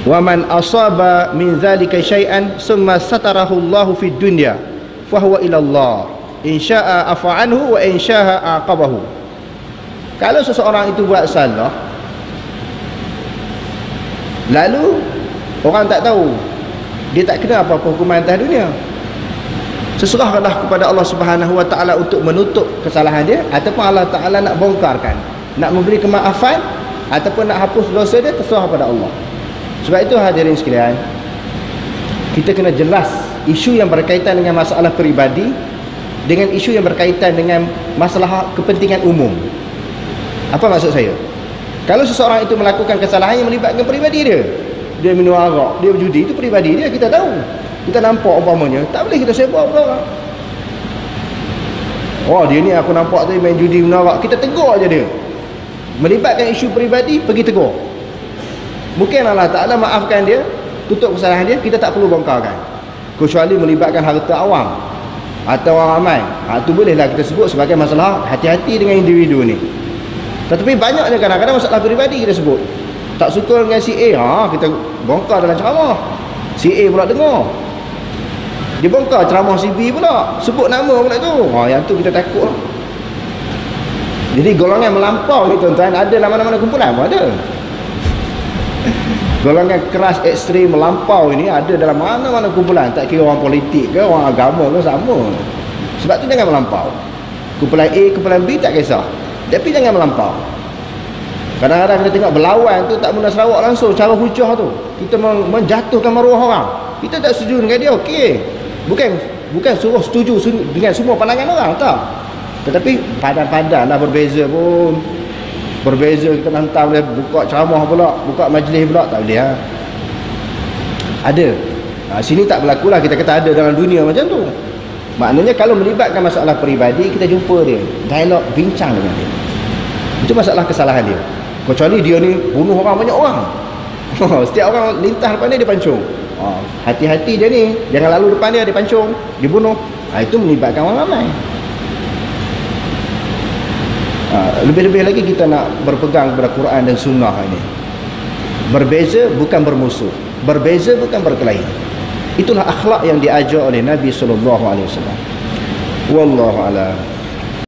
wa man asaba min dzalika syai'an summa satarahu Allahu fid dunya fa huwa ila Allah in syaa'a afa anhu wa in syaa'a aqabahu. Kalau seseorang itu buat salah lalu orang tak tahu, dia tak kena apa-apa hukuman atas dunia, seserahkanlah kepada Allah Subhanahu Wa Taala untuk menutup kesalahan dia, ataupun Allah Taala nak bongkarkan, nak memberi kemaafan ataupun nak hapus dosa dia, terserah pada Allah. Sebab itu hadirin sekalian, kita kena jelas isu yang berkaitan dengan masalah peribadi dengan isu yang berkaitan dengan masalah kepentingan umum. Apa maksud saya? Kalau seseorang itu melakukan kesalahan yang melibatkan peribadi dia, dia minum arak, dia berjudi, itu peribadi dia, kita tahu, kita nampak umpamanya, tak boleh kita sebut pula. Oh, dia ni aku nampak tadi main judi, minum arak, kita tegur aja dia. Melibatkan isu peribadi, pergi tegur. Mungkin Allah Ta'ala maafkan dia, tutup kesalahan dia, kita tak perlu bongkarkan, kecuali melibatkan harta awam atau orang ramai. Itu bolehlah kita sebut sebagai masalah hati-hati dengan individu ni. Tetapi banyaknya kadang-kadang masalah peribadi kita sebut. Tak suka dengan si A, kita bongkar dalam ceramah, si A pula dengar, dia bongkar ceramah si B pula, sebut nama pula tu. Yang tu kita takut lah. Jadi golongan melampau ni tuan-tuan ada dalam mana-mana kumpulan pun ada. Golongan keras ekstrim melampau ini ada dalam mana-mana kumpulan, tak kira orang politik ke orang agama ke, sama. Sebab tu jangan melampau. Kumpulan A, kumpulan B tak kisah, tapi jangan melampau. Kadang-kadang kita tengok berlawan tu tak guna Sarawak langsung, cara hujah tu kita menjatuhkan maruah orang. Kita tak setuju dengan dia, okey, bukan suruh setuju dengan semua pandangan orang, tak. Tetapi padan-padan lah, berbeza pun berbeza, kita hantar boleh buka ceramah pula, buka majlis pula, tak boleh. Ada sini tak berlaku lah, kita kata ada dalam dunia macam tu. Maknanya kalau melibatkan masalah peribadi, kita jumpa dia, dialog, bincang dengan dia. Itu masalah kesalahan dia. Kecuali dia ni bunuh orang, banyak orang. Setiap orang lintas depan dia pancung. Hati-hati dia ni, jangan lalu depan dia pancung, dibunuh. Itu melibatkan orang ramai. Lebih-lebih lagi kita nak berpegang kepada Quran dan Sunnah ini. Berbeza bukan bermusuh, berbeza bukan berkelahi. Itulah akhlak yang diajar oleh Nabi SAW. Wallahu a'lam.